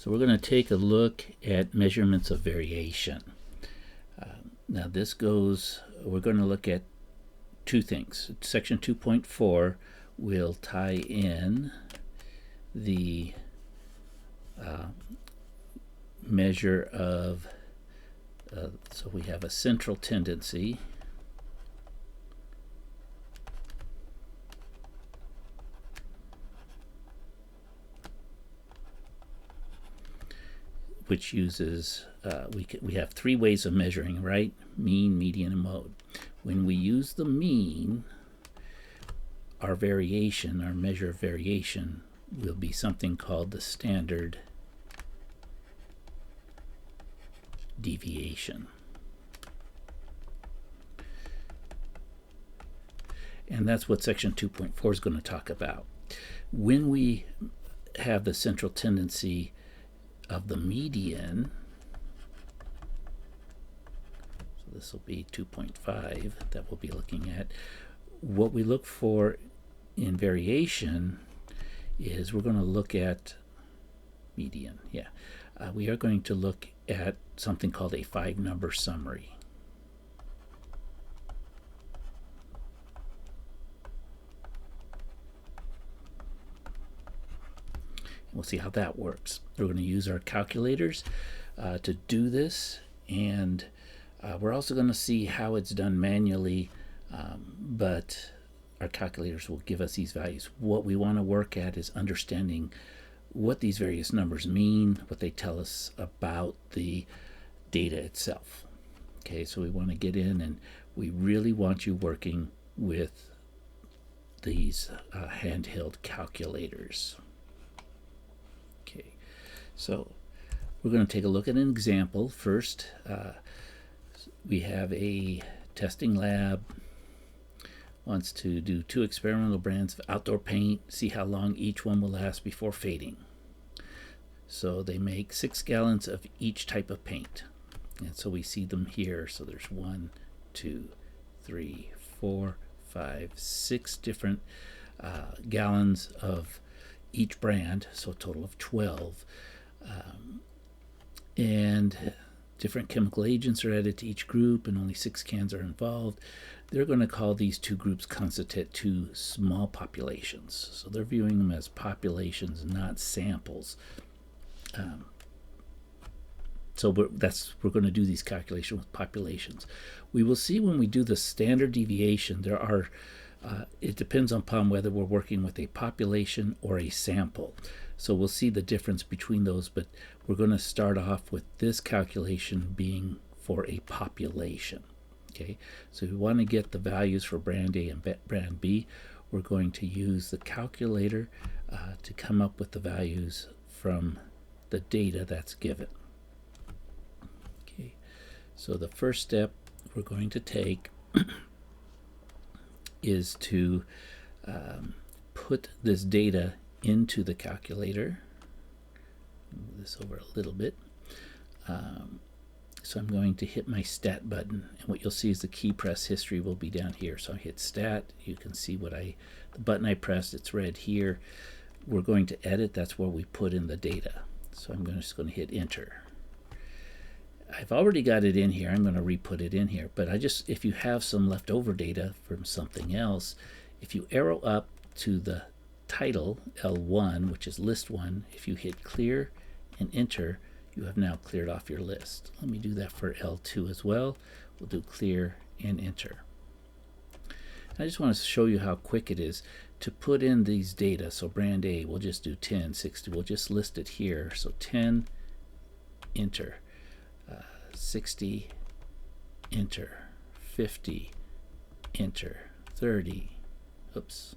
So we're going to take a look at measurements of variation. Now we're going to look at two things. Section 2.4 will tie in the measure of, so we have a central tendency, which uses, we have three ways of measuring, right? Mean, median, and mode. When we use the mean, our variation, our measure of variation, will be something called the standard deviation. And that's what section 2.4 is going to talk about. When we have the central tendency of the median, so this will be 2.5 that we'll be looking at, what we look for in variation is we're going to look at median. We are going to look at something called a 5-number summary. We'll see how that works. We're going to use our calculators to do this, and we're also going to see how it's done manually, but our calculators will give us these values. What we want to work at is understanding what these various numbers mean, what they tell us about the data itself. Okay, so we want to get in, and we really want you working with these handheld calculators. Okay, so we're going to take a look at an example first. We have a testing lab, wants to do 2 experimental brands of outdoor paint, see how long each one will last before fading. So they make 6 gallons of each type of paint, and so we see them here. So there's 1, 2, 3, 4, 5, 6 different gallons of each brand, so a total of 12, and different chemical agents are added to each group, and only 6 cans are involved. They're going to call these 2 groups constitute 2 small populations, so they're viewing them as populations, not samples. So we're going to do these calculations with populations. We will see when we do the standard deviation, there are it depends upon whether we're working with a population or a sample. So we'll see the difference between those, but we're going to start off with this calculation being for a population. Okay, so if we want to get the values for brand A and brand B, we're going to use the calculator to come up with the values from the data that's given. Okay, so the first step we're going to take is to put this data into the calculator. Move this over a little bit. So I'm going to hit my stat button, and what you'll see is the key press history will be down here. So I hit stat, you can see the button I pressed, it's red here. We're going to edit, that's where we put in the data. So I'm just going to hit enter. I've already got it in here. I'm going to re-put it in here, but if you have some leftover data from something else, if you arrow up to the title L1, which is list 1, if you hit clear and enter, you have now cleared off your list. Let me do that for L2 as well. We'll do clear and enter. I just want to show you how quick it is to put in these data. So brand A, we'll just do 10, 60. We'll just list it here. So 10, enter. 60, enter. 50, enter. 30, oops,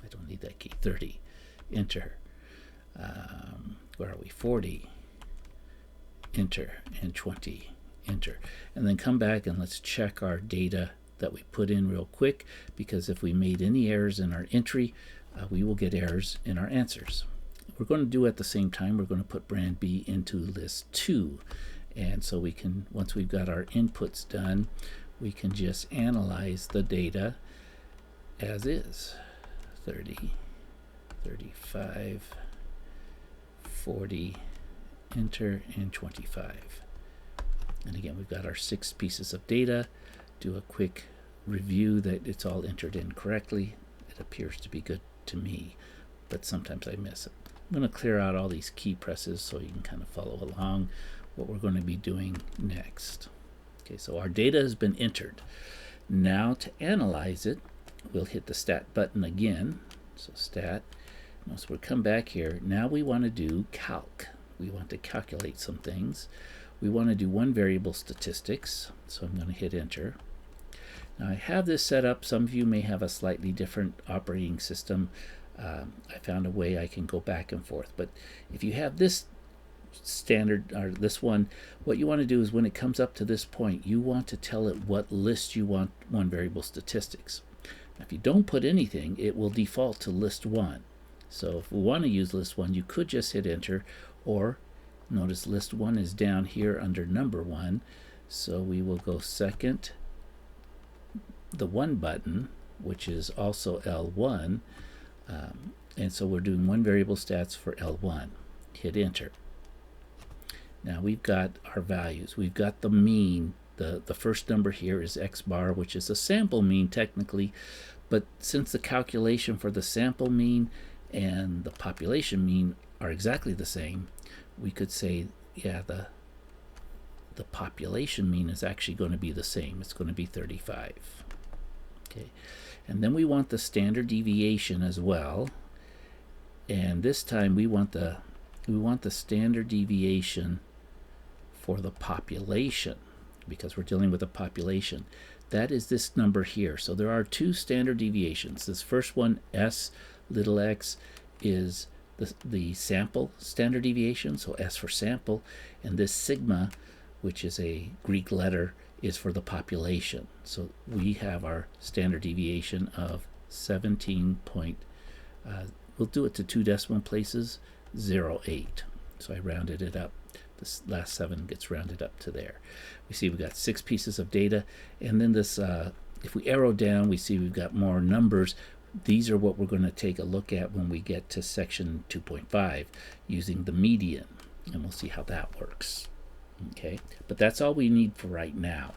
I don't need that key. 30, enter. Where are we? 40, enter, and 20, enter. And then come back and let's check our data that we put in real quick, because if we made any errors in our entry, we will get errors in our answers. We're going to do at the same time, we're going to put brand B into list 2. And so we can, once we've got our inputs done, we can just analyze the data as is. 30, 35, 40, enter, and 25. And again, we've got our 6 pieces of data. Do a quick review that it's all entered in correctly. It appears to be good to me, but sometimes I miss it. I'm going to clear out all these key presses so you can kind of follow along what we're going to be doing next. Okay, so our data has been entered. Now to analyze it, we'll hit the stat button again. So stat. So we'll come back here. Now we want to do calc. We want to calculate some things. We want to do one variable statistics. So I'm going to hit enter. Now I have this set up. Some of you may have a slightly different operating system. I found a way I can go back and forth. But if you have this standard, or this one, what you want to do is when it comes up to this point, you want to tell it what list you want one variable statistics. Now, if you don't put anything, it will default to list 1. So if we want to use list 1, you could just hit enter, or notice list 1 is down here under number 1. So we will go second, the 1 button, which is also L1. And so we're doing one variable stats for L1. Hit enter. Now we've got our values. We've got the mean. The first number here is x bar, which is a sample mean technically, but since the calculation for the sample mean and the population mean are exactly the same, we could say, yeah, the population mean is actually going to be the same. It's going to be 35. Okay, and then we want the standard deviation as well, and this time we want the standard deviation for the population, because we're dealing with a population. That is this number here. So there are 2 standard deviations. This first one, S little x, is the sample standard deviation, so S for sample, and this sigma, which is a Greek letter, is for the population. So we have our standard deviation of 17 point, we'll do it to 2 decimal places, 0.8. So I rounded it up. This last 7 gets rounded up to there. We see we've got 6 pieces of data, and then this, if we arrow down, we see we've got more numbers. These are what we're going to take a look at when we get to section 2.5 using the median, and we'll see how that works. Okay, but that's all we need for right now.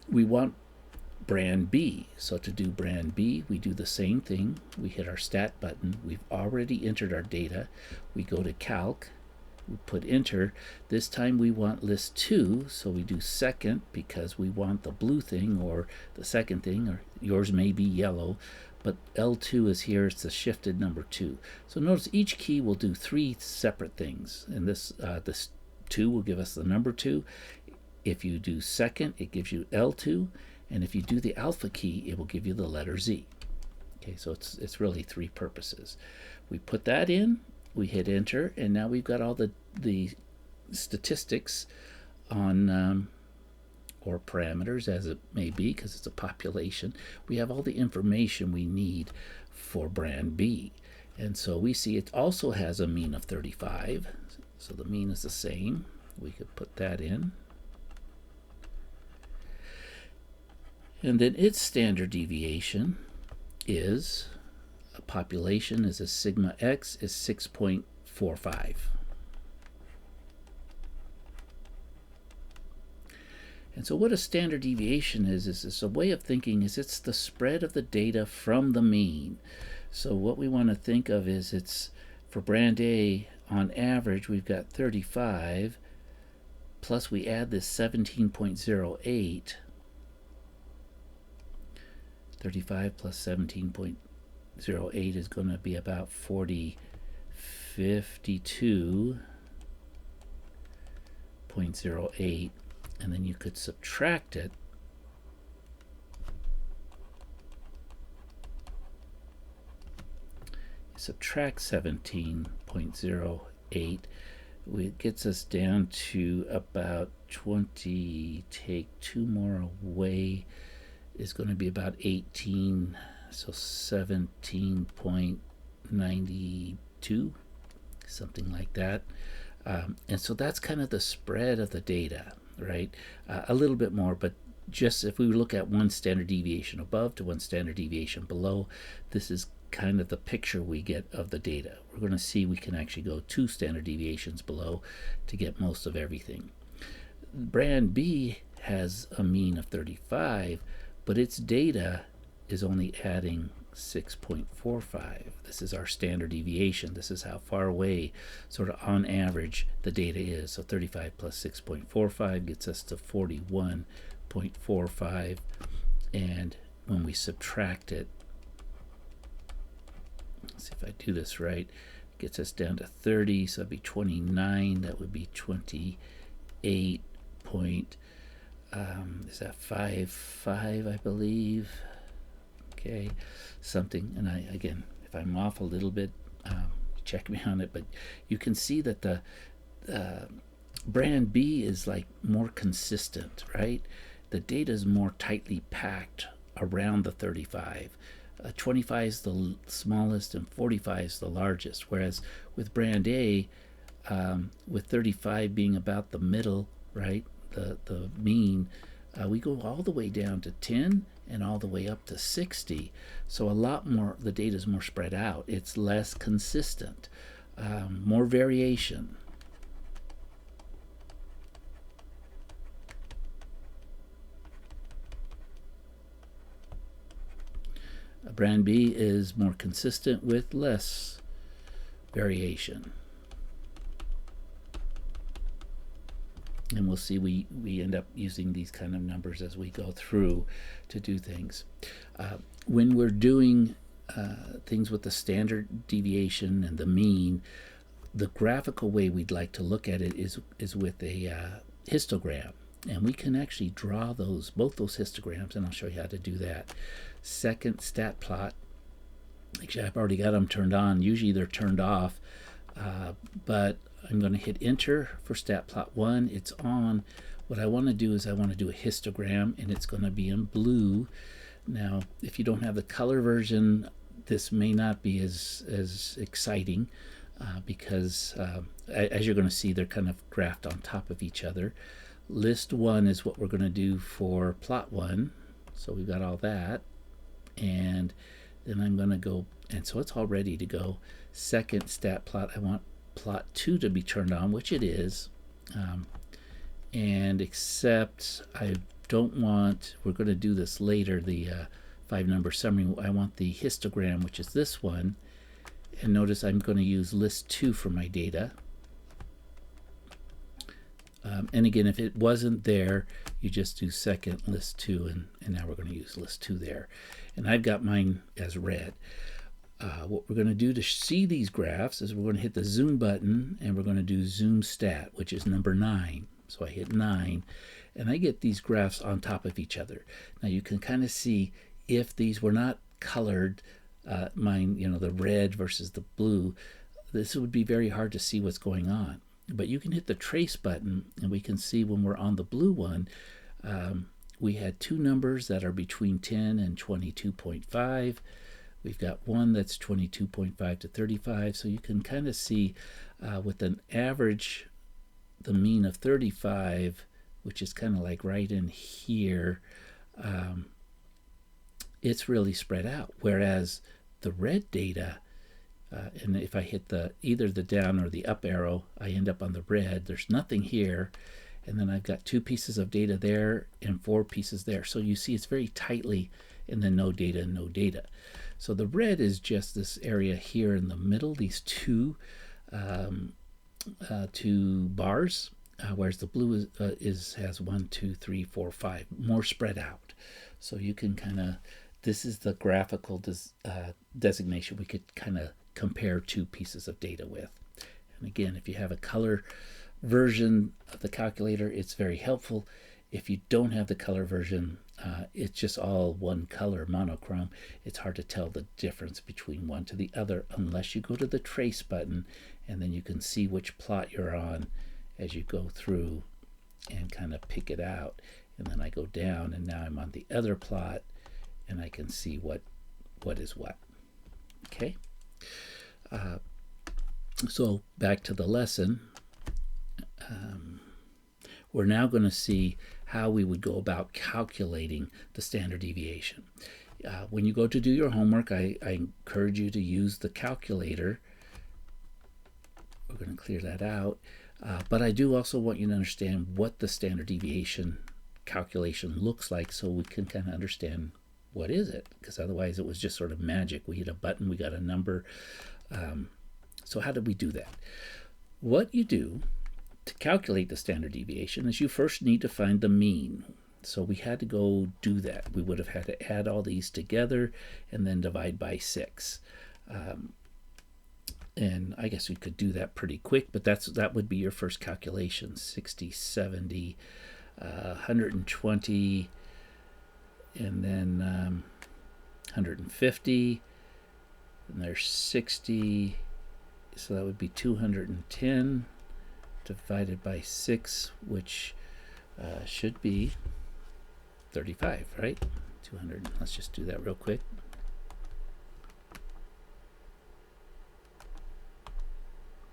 We want brand B. So to do brand B, we do the same thing. We hit our stat button. We've already entered our data. We go to calc. We put enter. This time we want list 2, so we do second because we want the blue thing or the second thing, or yours may be yellow, but L2 is here. It's the shifted number 2. So notice each key will do 3 separate things, and this 2 will give us the number 2. If you do second, it gives you L2, and if you do the alpha key, it will give you the letter Z. Okay, so it's really 3 purposes. We put that in. We hit enter, and now we've got all the statistics on, or parameters as it may be, because it's a population. We have all the information we need for brand B. And so we see it also has a mean of 35. So the mean is the same. We could put that in. And then its standard deviation is, a population is a sigma x is 6.45. And so what a standard deviation is a way of thinking is it's the spread of the data from the mean. So what we want to think of is it's, for brand A, on average, we've got 35, plus we add this 17.08. 35 plus 17.08 is going to be about 52.08, and then you could subtract it. Subtract 17.08, it gets us down to about 20, take 2 more away, is going to be about 18, so 17.92, something like that. And so that's kind of the spread of the data, right? A little bit more, but just if we look at one standard deviation above to one standard deviation below, this is kind of the picture we get of the data. We're going to see we can actually go 2 standard deviations below to get most of everything. Brand B has a mean of 35, but its data is only adding 6.45. This is our standard deviation. This is how far away, sort of on average, the data is. So 35 plus 6.45 gets us to 41.45. And when we subtract it, let's see if I do this right, it gets us down to 30, so that'd be 29. That would be 28 point, is that 5, I believe? Okay, something. And again, if I'm off a little bit, check me on it, but you can see that the brand B is like more consistent, right? The data is more tightly packed around the 35. 25 is the smallest and 45 is the largest, whereas with brand A, with 35 being about the middle, right, the mean, we go all the way down to 10 and all the way up to 60. So a lot more, the data is more spread out. It's less consistent, more variation. Brand B is more consistent with less variation. And we'll see we end up using these kind of numbers as we go through to do things. When we're doing things with the standard deviation and the mean, the graphical way we'd like to look at it is with a histogram. And we can actually draw both those histograms, and I'll show you how to do that. Second stat plot. Actually, I've already got them turned on. Usually they're turned off, but I'm going to hit enter for stat plot 1. It's on. What I want to do is I want to do a histogram, and it's going to be in blue. Now, if you don't have the color version, this may not be as exciting because, as you're going to see, they're kind of graphed on top of each other. List 1 is what we're going to do for plot 1. So we've got all that. And then I'm going to go, and so it's all ready to go. Second stat plot, I want plot 2 to be turned on, which it is. And except I don't want, we're going to do this later, the 5-number summary. I want the histogram, which is this one. And notice I'm going to use list 2 for my data. And again, if it wasn't there, you just do second list 2, and now we're going to use list 2 there. And I've got mine as red. What we're going to do to see these graphs is we're going to hit the zoom button, and we're going to do zoom stat, which is number 9. So I hit 9, and I get these graphs on top of each other. Now you can kind of see if these were not colored, mine, the red versus the blue, this would be very hard to see what's going on. But you can hit the trace button, and we can see when we're on the blue one, we had 2 numbers that are between 10 and 22.5. We've got one that's 22.5 to 35. So you can kind of see with an average, the mean of 35, which is kind of like right in here, it's really spread out. Whereas the red data, and if I hit either the down or the up arrow, I end up on the red. There's nothing here. And then I've got 2 pieces of data there and 4 pieces there. So you see it's very tightly, and then no data and no data. So the red is just this area here in the middle, these two bars, whereas the blue has 1, 2, 3, 4, 5, more spread out. So you can kind of, this is the graphical designation we could kind of compare 2 pieces of data with. And again, if you have a color version of the calculator, it's very helpful. If you don't have the color version, it's just all one color, monochrome. It's hard to tell the difference between one to the other unless you go to the trace button, and then you can see which plot you're on as you go through and kind of pick it out. And then I go down, and now I'm on the other plot, and I can see what is what. Okay. So back to the lesson. We're now going to see how we would go about calculating the standard deviation. When you go to do your homework, I encourage you to use the calculator. We're going to clear that out. But I do also want you to understand what the standard deviation calculation looks like, so we can kind of understand what is it, because otherwise it was just sort of magic. We hit a button, we got a number. So how did we do that? What you do to calculate the standard deviation is you first need to find the mean. So we had to go do that. We would have had to add all these together and then divide by 6. And I guess we could do that pretty quick, but that would be your first calculation. 60, 70, 120, and then 150, and there's 60, so that would be 210 divided by 6, which should be 35, right? 200. Let's just do that real quick.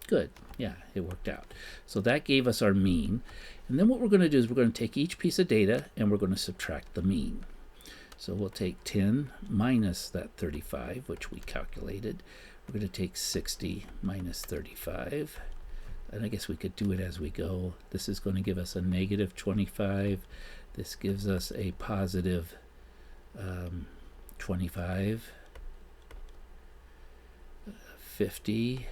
Good. Yeah, it worked out. So that gave us our mean. And then what we're going to do is we're going to take each piece of data and we're going to subtract the mean. So we'll take 10 minus that 35, which we calculated. We're going to take 60 minus 35. And I guess we could do it as we go. This is going to give us a negative 25. This gives us a positive 25. 50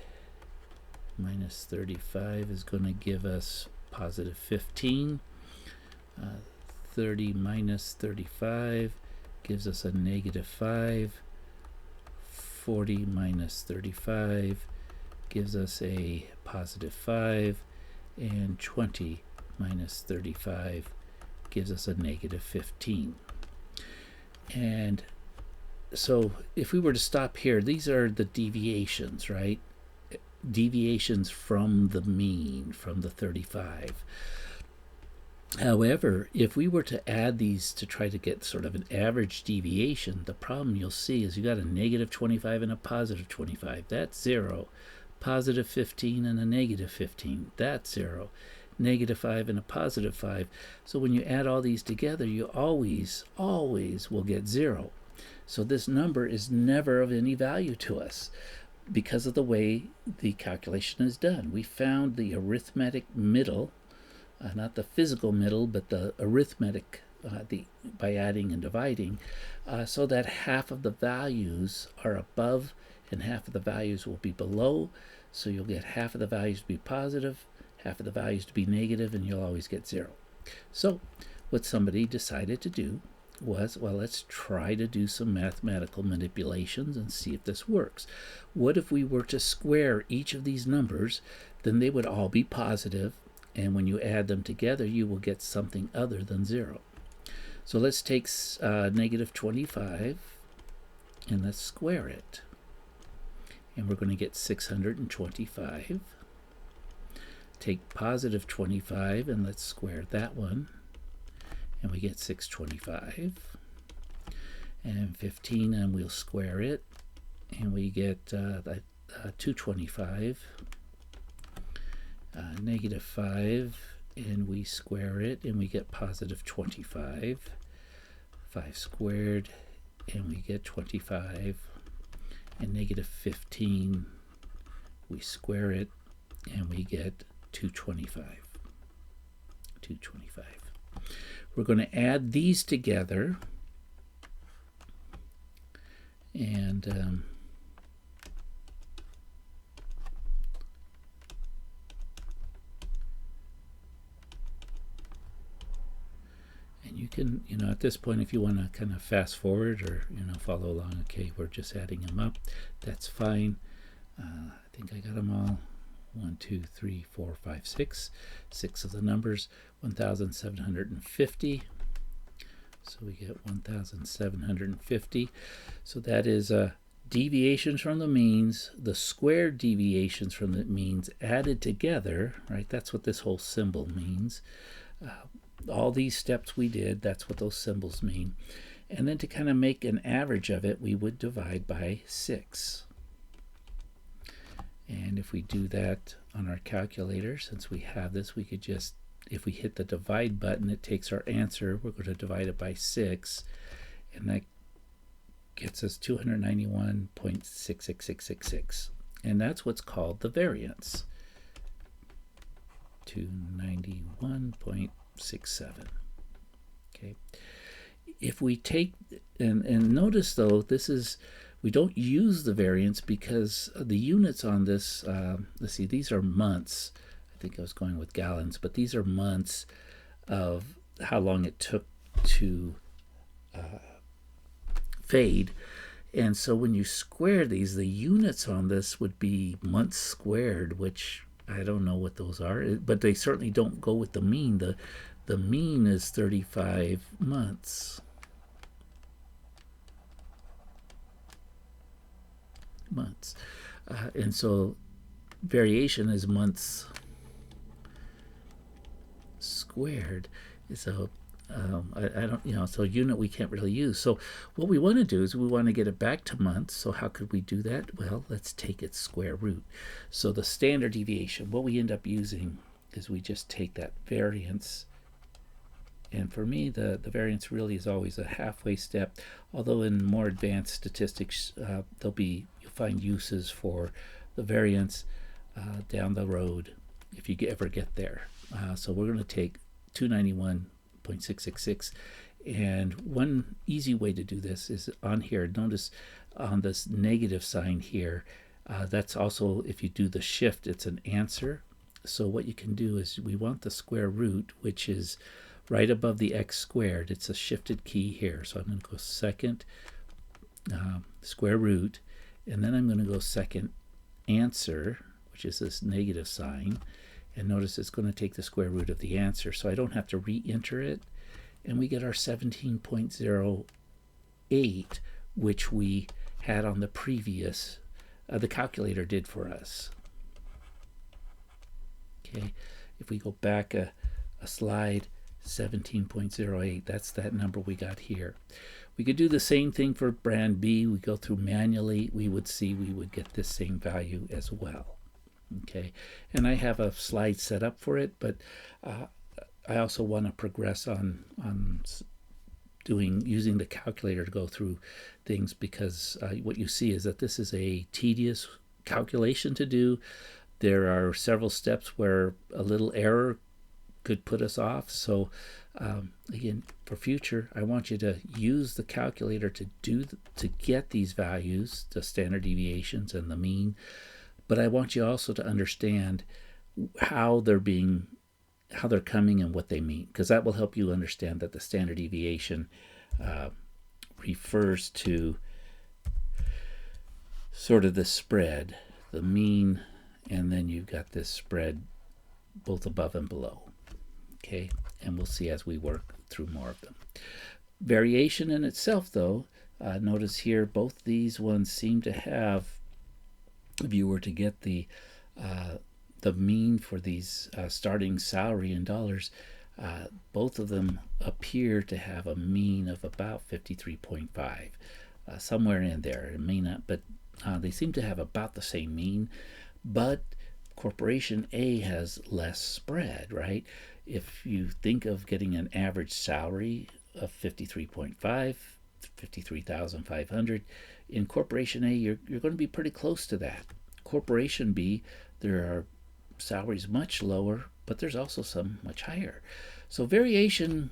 minus 35 is going to give us positive 15. 30 minus 35 gives us a negative 5. 40 minus 35 gives us a positive 5. And 20 minus 35 gives us a negative 15. And so if we were to stop here, these are the deviations, right? Deviations from the mean, from the 35. However, if we were to add these to try to get sort of an average deviation, the problem you'll see is you got a negative 25 and a positive 25. That's 0. Positive 15 and a negative 15. That's 0. Negative 5 and a positive 5. So when you add all these together, you always will get 0. So this number is never of any value to us because of the way the calculation is done. We found the arithmetic middle, not the physical middle, but the arithmetic by adding and dividing, so that half of the values are above and half of the values will be below. So you'll get half of the values to be positive, half of the values to be negative, and you'll always get 0. So what somebody decided to do was, well, let's try to do some mathematical manipulations and see if this works. What if we were to square each of these numbers? Then they would all be positive, and when you add them together, you will get something other than 0. So let's take negative 25 and let's square it. And we're going to get 625. Take positive 25 and let's square that one. And we get 625. And 15, and we'll square it. And we get 225. Negative 5, and we square it, and we get positive 25. 5 squared, and we get 25. And negative 15, we square it, and we get 225. 225. We're going to add these together, and you can, at this point, if you want to kind of fast forward or, follow along, okay, we're just adding them up. That's fine. I think I got them all. 1, 2, 3, 4, 5, 6. 6 of the numbers. 1,750. So we get 1,750. So that is deviations from the means, the squared deviations from the means added together, right? That's what this whole symbol means. All these steps we did, that's what those symbols mean. And then to kind of make an average of it, we would divide by 6. And if we do that on our calculator, since we have this, we could just, if we hit the divide button, it takes our answer. We're going to divide it by 6. And that gets us 291.66666. And that's what's called the variance. 291.67. Okay. If we take, and notice though, this is, we don't use the variance because the units on this, let's see, these are months. I think I was going with gallons, but these are months of how long it took to fade. And so when you square these, the units on this would be months squared, which I don't know what those are, but they certainly don't go with the mean. The mean is 35 months. And so variation is months squared. So I don't, so unit we can't really use. So what we want to do is we want to get it back to months. So how could we do that? Well, let's take its square root. So the standard deviation, what we end up using is we just take that variance. And for me, the variance really is always a halfway step. Although in more advanced statistics, you'll find uses for the variance down the road if you ever get there. So we're going to take 291.666, and one easy way to do this is on here. Notice on this negative sign here, that's also, if you do the shift, it's an answer. So what you can do is we want the square root, which is right above the x squared. It's a shifted key here. So I'm going to go second square root, and then I'm going to go second answer, which is this negative sign. And notice it's going to take the square root of the answer, so I don't have to re-enter it. And we get our 17.08, which we had on the previous, the calculator did for us. Okay, if we go back a slide, 17.08, that's that number we got here. We could do the same thing for brand B. We go through manually, we would see we would get this same value as well. Okay, and I have a slide set up for it, but I also want to progress on using the calculator to go through things, because what you see is that this is a tedious calculation to do. There are several steps where a little error could put us off. So again, for future, I want you to use the calculator to get these values, the standard deviations and the mean. But I want you also to understand how they're coming and what they mean, because that will help you understand that the standard deviation refers to sort of the spread, the mean, and then you've got this spread both above and below. Okay, and we'll see as we work through more of them. Variation in itself, though, notice here both these ones seem to have, if you were to get the mean for these starting salary in dollars, both of them appear to have a mean of about 53.5, somewhere in there. It may not, but they seem to have about the same mean. But Corporation A has less spread, right? If you think of getting an average salary of 53.5, 53,500, in Corporation A, you're going to be pretty close to that. Corporation B, there are salaries much lower, but there's also some much higher. So variation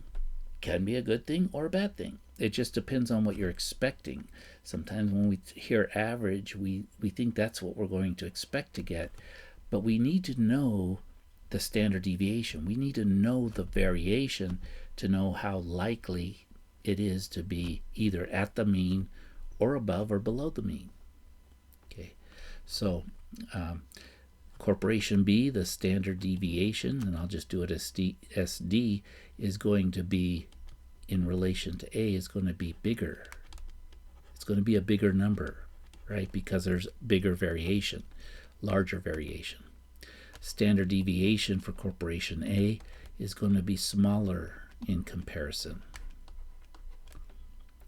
can be a good thing or a bad thing. It just depends on what you're expecting. Sometimes when we hear average, we think that's what we're going to expect to get, but we need to know the standard deviation. We need to know the variation to know how likely it is to be either at the mean or above or below the mean. Okay, so Corporation B, the standard deviation, and I'll just do it as SD, is going to be, in relation to A, is going to be bigger. It's going to be a bigger number, right? Because there's bigger variation, larger variation. Standard deviation for Corporation A is going to be smaller in comparison,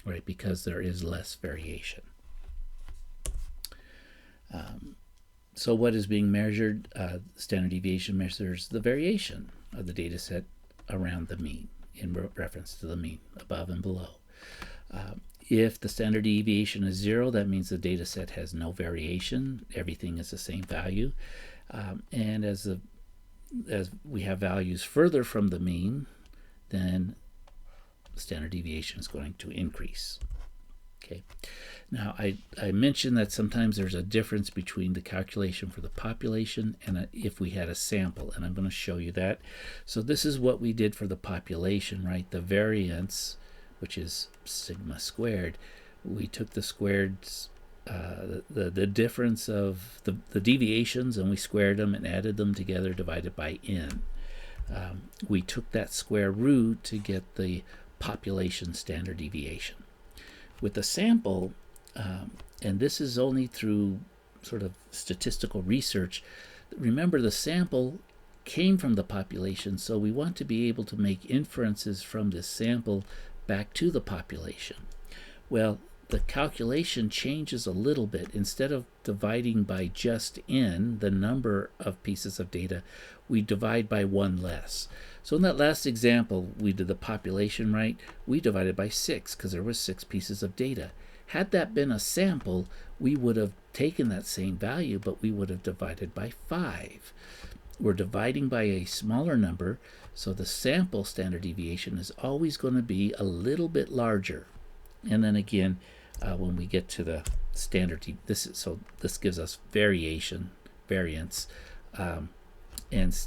right? Because there is less variation. So what is being measured? Standard deviation measures the variation of the data set around the mean in reference to the mean, above and below. If the standard deviation is 0, that means the data set has no variation. Everything is the same value. And as we have values further from the mean, then the standard deviation is going to increase. Okay. Now, I mentioned that sometimes there's a difference between the calculation for the population and if we had a sample, and I'm going to show you that. So this is what we did for the population, right? The variance, which is sigma squared, we took the squareds, the difference of the deviations, and we squared them and added them together, divided by n. We took that square root to get the population standard deviation. With the sample, and this is only through sort of statistical research, remember the sample came from the population, so we want to be able to make inferences from this sample back to the population. Well, the calculation changes a little bit. Instead of dividing by just n, the number of pieces of data, we divide by one less. So in that last example, we did the population, right? We divided by 6 because there was 6 pieces of data. Had that been a sample, we would have taken that same value, but we would have divided by 5. We're dividing by a smaller number, so the sample standard deviation is always going to be a little bit larger. And then again, when we get to the standard, this gives us variance, and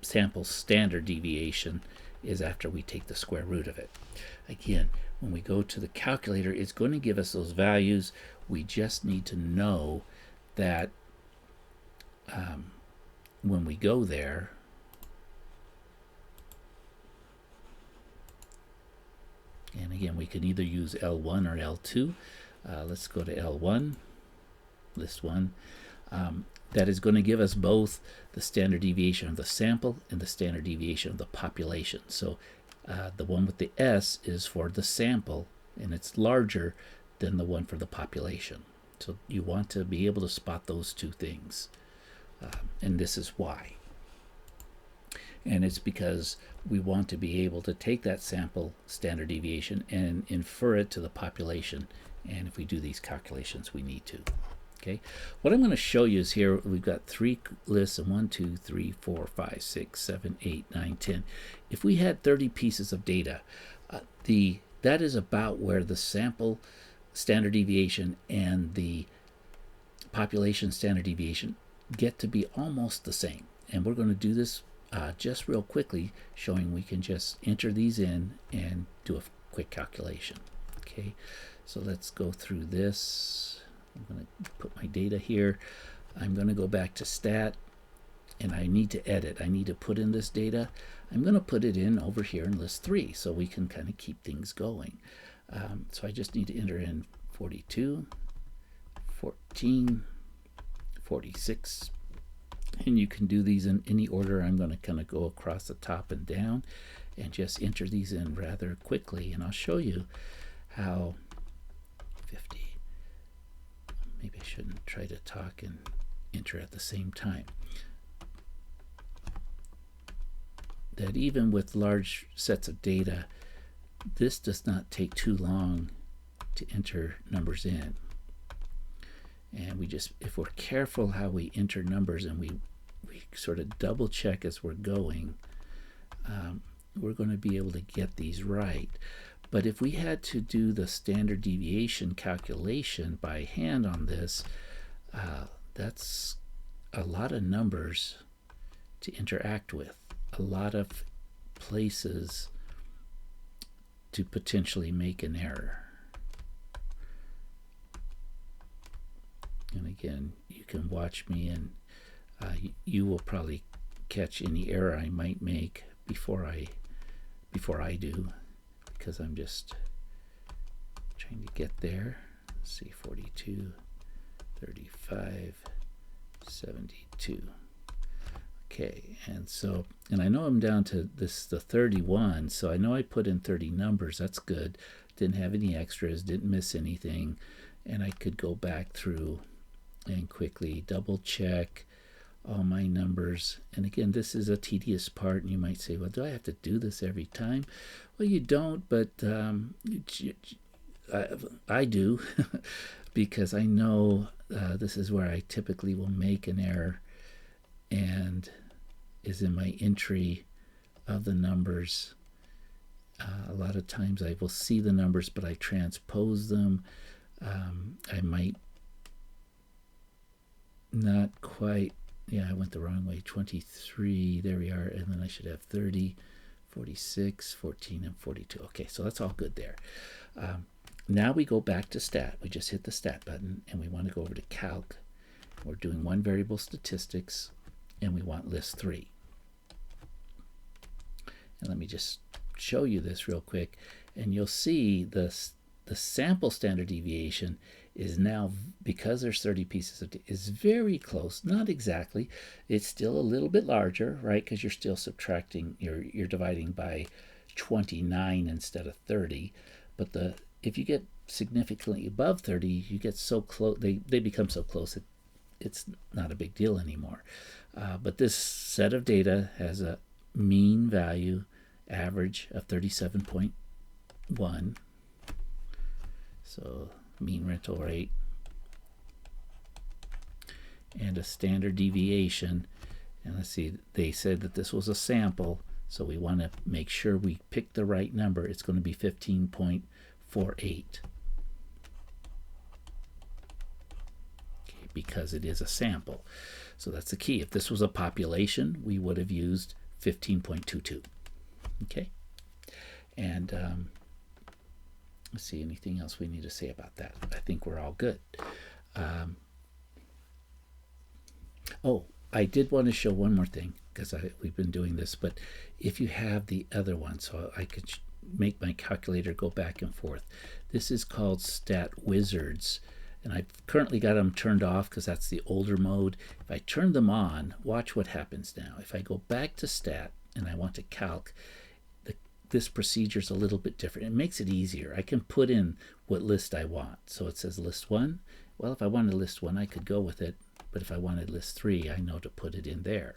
sample standard deviation is after we take the square root of it. Again, when we go to the calculator, it's going to give us those values. We just need to know that when we go there, and again, we can either use L1 or L2. Let's go to L1, list 1. That is going to give us both the standard deviation of the sample and the standard deviation of the population. So the one with the S is for the sample, and it's larger than the one for the population. So you want to be able to spot those two things. And this is why. And it's because we want to be able to take that sample standard deviation and infer it to the population. And if we do these calculations, we need to. Okay. What I'm going to show you is here we've got 3 lists, and 1, 2, 3, 4, 5, 6, 7, 8, 9, 10. If we had 30 pieces of data, that is about where the sample standard deviation and the population standard deviation get to be almost the same. And we're going to do this just real quickly, showing we can just enter these in and do a quick calculation. Okay, so let's go through this. I'm going to put my data here. I'm going to go back to stat, and I need to edit. I need to put in this data. I'm going to put it in over here in list 3 so we can kind of keep things going. So I just need to enter in 42, 14, 46, and you can do these in any order. I'm going to kind of go across the top and down and just enter these in rather quickly, and I'll show you how 50. Maybe I shouldn't try to talk and enter at the same time. That even with large sets of data, this does not take too long to enter numbers in. And we just, if we're careful how we enter numbers and we sort of double check as we're going, we're going to be able to get these right. But if we had to do the standard deviation calculation by hand on this, that's a lot of numbers to interact with, a lot of places to potentially make an error. And again, you can watch me, and you will probably catch any error I might make before I do, because I'm just trying to get there. Let's see, 42, 35, 72. Okay, and I know I'm down to the 31, so I know I put in 30 numbers. That's good. Didn't have any extras, didn't miss anything, and I could go back through and quickly double check all my numbers. And again, this is a tedious part, and you might say, well, do I have to do this every time? Well, you don't, but I do because I know this is where I typically will make an error, and is in my entry of the numbers. A lot of times I will see the numbers, but I transpose them. I might not quite, yeah, I went the wrong way. 23, there we are, and then I should have 30, 46, 14, and 42. Okay, so that's all good there. Now we go back to stat. We just hit the stat button, and we want to go over to calc. We're doing one variable statistics, and we want list 3. And let me just show you this real quick, and you'll see the sample standard deviation is now, because there's 30 pieces of data, is very close. Not exactly. It's still a little bit larger, right? Because you're still subtracting, you're dividing by 29 instead of 30. But if you get significantly above 30, you get so close, they become so close that it's not a big deal anymore. But this set of data has a mean value average of 37.1. So mean rental rate, and a standard deviation. And let's see, they said that this was a sample, so we want to make sure we pick the right number. It's going to be 15.48. Okay, because it is a sample. So that's the key. If this was a population, we would have used 15.22. Okay, and let's see, anything else we need to say about that? I think we're all good. Oh, I did want to show one more thing, because we've been doing this, but if you have the other one, so I could make my calculator go back and forth. This is called Stat Wizards, and I've currently got them turned off because that's the older mode. If I turn them on, watch what happens now. If I go back to stat and I want to calc, this procedure is a little bit different. It makes it easier. I can put in what list I want. So it says list 1. Well, if I wanted list 1, I could go with it. But if I wanted list 3, I know to put it in there.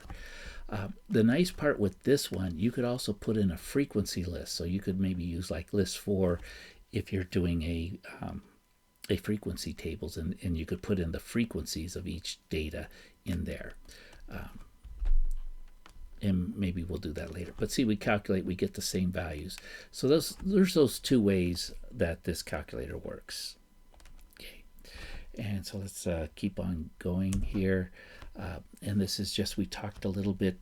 The nice part with this one, you could also put in a frequency list. So you could maybe use like list 4 if you're doing a frequency tables, and you could put in the frequencies of each data in there. And maybe we'll do that later. But see, we calculate, we get the same values. So there's those two ways that this calculator works. Okay, and so let's keep on going here. And this is just, we talked a little bit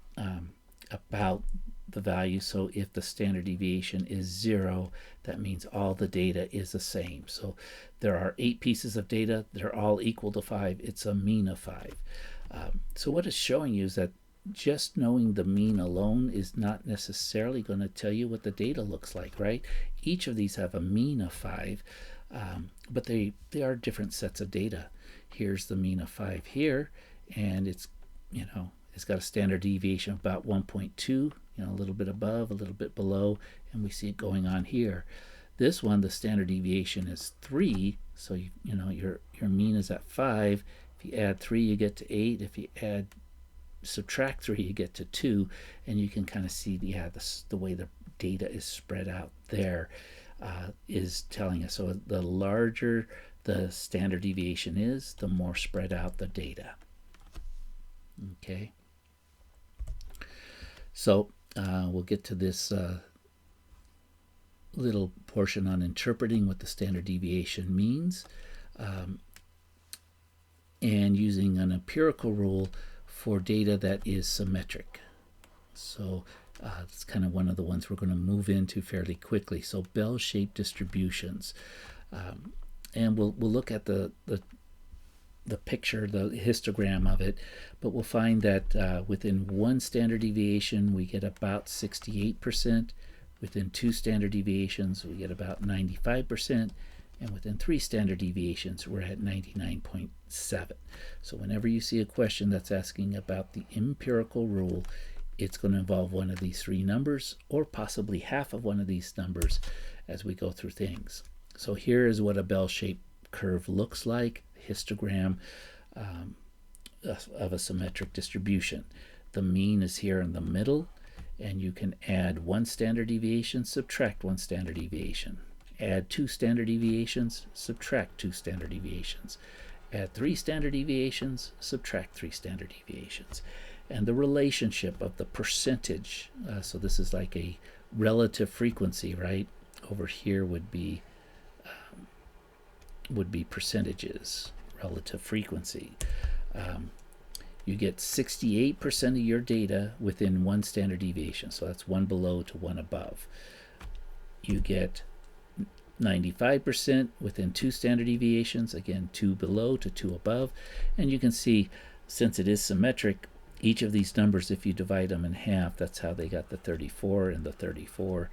about the value. So if the standard deviation is 0, that means all the data is the same. So there are 8 pieces of data. They're all equal to 5. It's a mean of 5. So what it's showing you is that just knowing the mean alone is not necessarily going to tell you what the data looks like, right? Each of these have a mean of 5, but they are different sets of data. Here's the mean of 5 here, and it's, it's got a standard deviation of about 1.2, a little bit above, a little bit below, and we see it going on here. This one, the standard deviation is 3, so your mean is at 5. If you add 3, you get to 8. If you subtract 3, you get to 2, and you can kind of see the way the data is spread out there is telling us. So the larger the standard deviation is, the more spread out the data. Okay, so we'll get to this little portion on interpreting what the standard deviation means, and using an empirical rule for data that is symmetric. So it's kind of one of the ones we're going to move into fairly quickly. So bell-shaped distributions, and we'll look at the picture, the histogram of it, but we'll find that within 1 standard deviation we get about 68%. Within 2 standard deviations we get about 95%. And within 3 standard deviations, we're at 99.7. So whenever you see a question that's asking about the empirical rule, it's going to involve one of these 3 numbers, or possibly half of one of these numbers as we go through things. So here is what a bell-shaped curve looks like, histogram of a symmetric distribution. The mean is here in the middle, and you can add 1 standard deviation, subtract 1 standard deviation. Add 2 standard deviations, subtract 2 standard deviations. Add 3 standard deviations, subtract 3 standard deviations. And the relationship of the percentage, so this is like a relative frequency, right? Over here would be percentages, relative frequency. You get 68% of your data within 1 standard deviation, so that's 1 below to 1 above. You get 95% within 2 standard deviations, again 2 below to 2 above. And you can see, since it is symmetric, each of these numbers, if you divide them in half, that's how they got the 34 and the 34.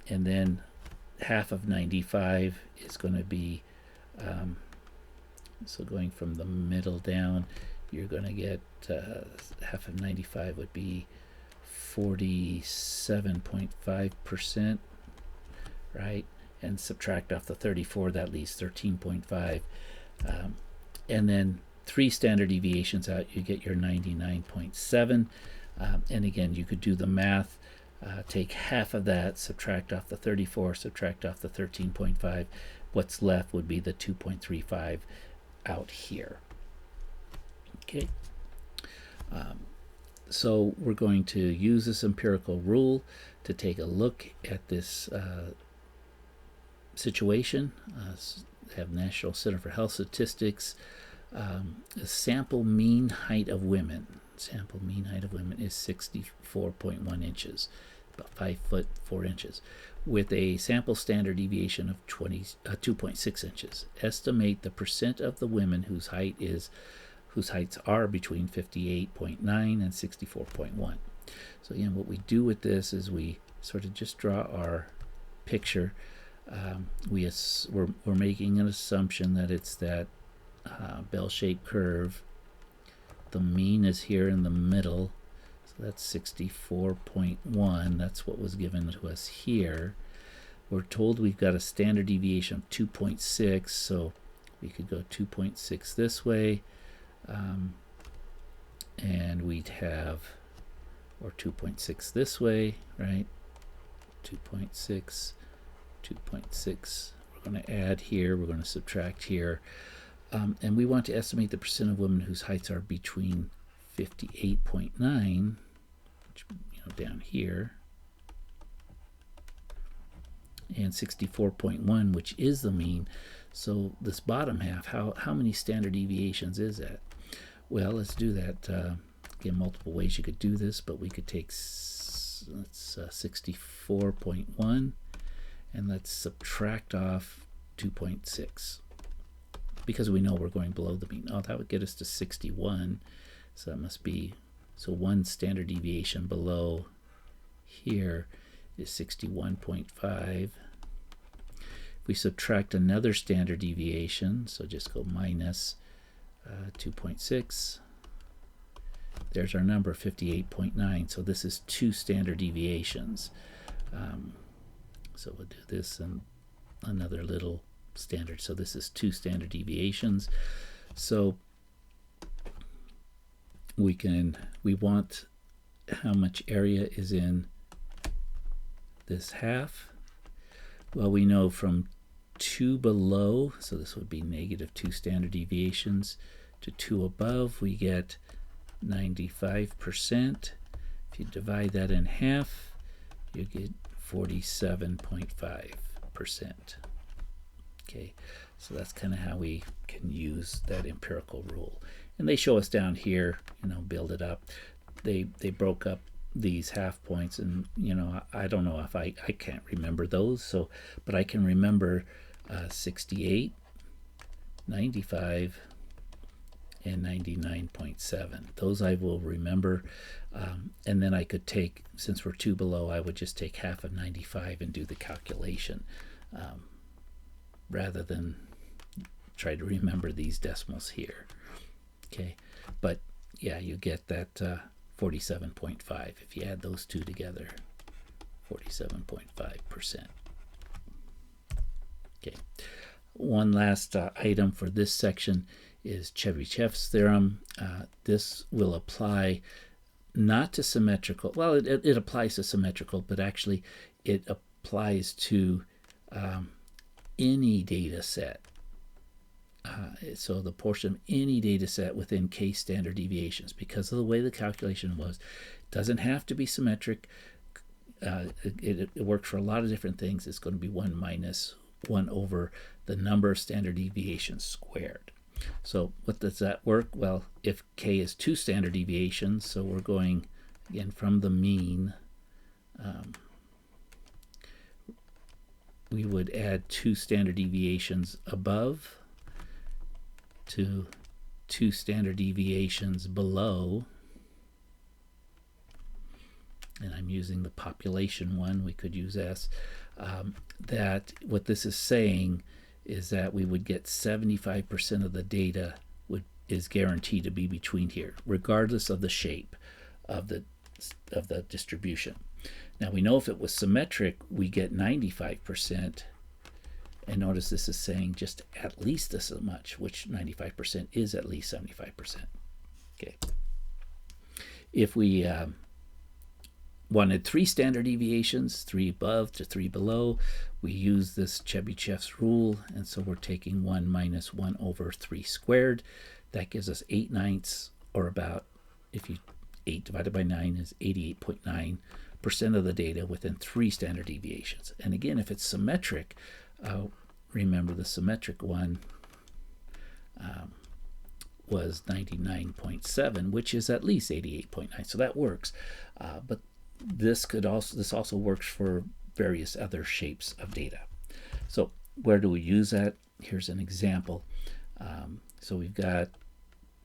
And then half of 95 is going to be, so going from the middle down, you're going to get half of 95 would be 47.5%, right? And subtract off the 34, that leaves 13.5. And then 3 standard deviations out, you get your 99.7. And again, you could do the math. Take half of that, subtract off the 34, subtract off the 13.5. What's left would be the 2.35 out here. Okay. So we're going to use this empirical rule to take a look at this situation. Have National Center for Health Statistics. A sample mean height of women. Sample mean height of women is 64.1 inches, about 5 foot 4 inches, with a sample standard deviation of 2.6 inches. Estimate the percent of the women whose heights are between 58.9 and 64.1. So again, what we do with this is we sort of just draw our picture. We're making an assumption that it's that bell-shaped curve. The mean is here in the middle, so that's 64.1. That's what was given to us here. We're told we've got a standard deviation of 2.6, so we could go 2.6 this way, and we'd have, or 2.6 this way, right? 2.6, 2.6. We're going to add here, we're going to subtract here. And we want to estimate the percent of women whose heights are between 58.9, which, down here, and 64.1, which is the mean. So this bottom half, how many standard deviations is that? Well, let's do that. Again, multiple ways you could do this, but we could take 64.1, and let's subtract off 2.6. Because we know we're going below the mean. Oh, that would get us to 61. So that must be, so 1 standard deviation below here is 61.5. If we subtract another standard deviation, so just go minus 2.6, there's our number, 58.9. So this is 2 standard deviations. So we'll do this and another little standard. So this is 2 standard deviations. So we want how much area is in this half. Well, we know from 2 below, so this would be -2 standard deviations, to 2 above, we get 95%. If you divide that in half, you get 47.5%. Okay, so that's kind of how we can use that empirical rule. And they show us down here, build it up. They broke up these half points, and I don't know if I can't remember those, so but I can remember 68, 95, and 99.7. Those I will remember, and then I could take, since we're 2 below, I would just take half of 95 and do the calculation, rather than try to remember these decimals here. Okay, but yeah, you get that 47.5 if you add those two together. 47.5%. Okay, one last item for this section is Chebyshev's theorem. This will apply not to symmetrical, well, it applies to symmetrical, but actually it applies to any data set. So the portion of any data set within case standard deviations, because of the way the calculation was, it doesn't have to be symmetric. It works for a lot of different things. It's going to be 1 minus 1 over the number of standard deviations squared. So what does that work? Well, if k is 2 standard deviations, so we're going again from the mean, we would add 2 standard deviations above to 2 standard deviations below. And I'm using the population one, we could use S. That what this is saying is that we would get 75% of the data is guaranteed to be between here, regardless of the shape of the distribution. Now we know if it was symmetric, we get 95%. And notice this is saying just at least this much, which 95% is at least 75%. Okay. If we wanted 3 standard deviations, 3 above to 3 below, we use this Chebyshev's rule, and so we're taking 1 minus 1 over 3 squared. That gives us 8/9, or about, if you 8 divided by 9 is 88.9% of the data within 3 standard deviations. And again, if it's symmetric, remember the symmetric one was 99.7, which is at least 88.9, so that works. But this also works for various other shapes of data. So where do we use that? Here's an example. So we've got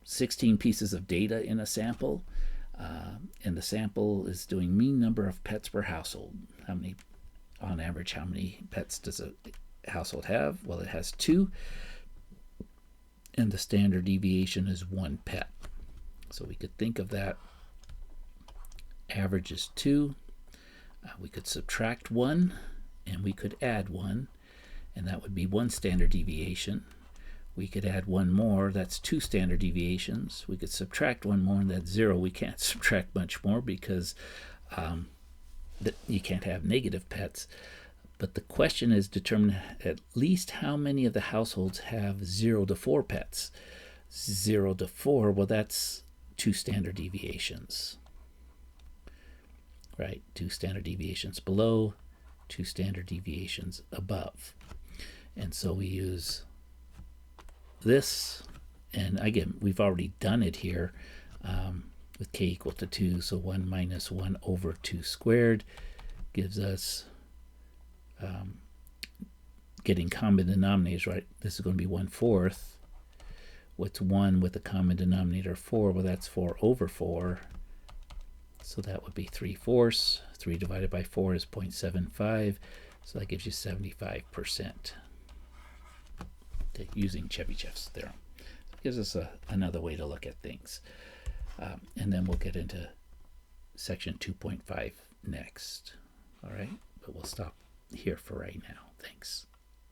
16 pieces of data in a sample, and the sample is doing mean number of pets per household. On average, how many pets does a household have? Well, it has 2, and the standard deviation is 1 pet. So we could think of that. Average is 2. We could subtract 1, and we could add 1, and that would be 1 standard deviation. We could add 1 more, that's 2 standard deviations. We could subtract 1 more, and that's 0. We can't subtract much more because you can't have negative pets. But the question is determine at least how many of the households have 0 to 4 pets. 0 to 4, well, that's 2 standard deviations. Right, 2 standard deviations below, 2 standard deviations above. And so we use this, and again, we've already done it here with k equal to 2, so 1 minus 1 over 2 squared gives us, getting common denominators, right? This is going to be 1/4. What's 1 with the common denominator 4? Well, that's 4 over 4. So that would be 3/4. 3 divided by 4 is 0.75. So that gives you 75%. Okay, using Chebyshev's theorem. It gives us another way to look at things. And then we'll get into section 2.5 next. All right, but we'll stop here for right now. Thanks.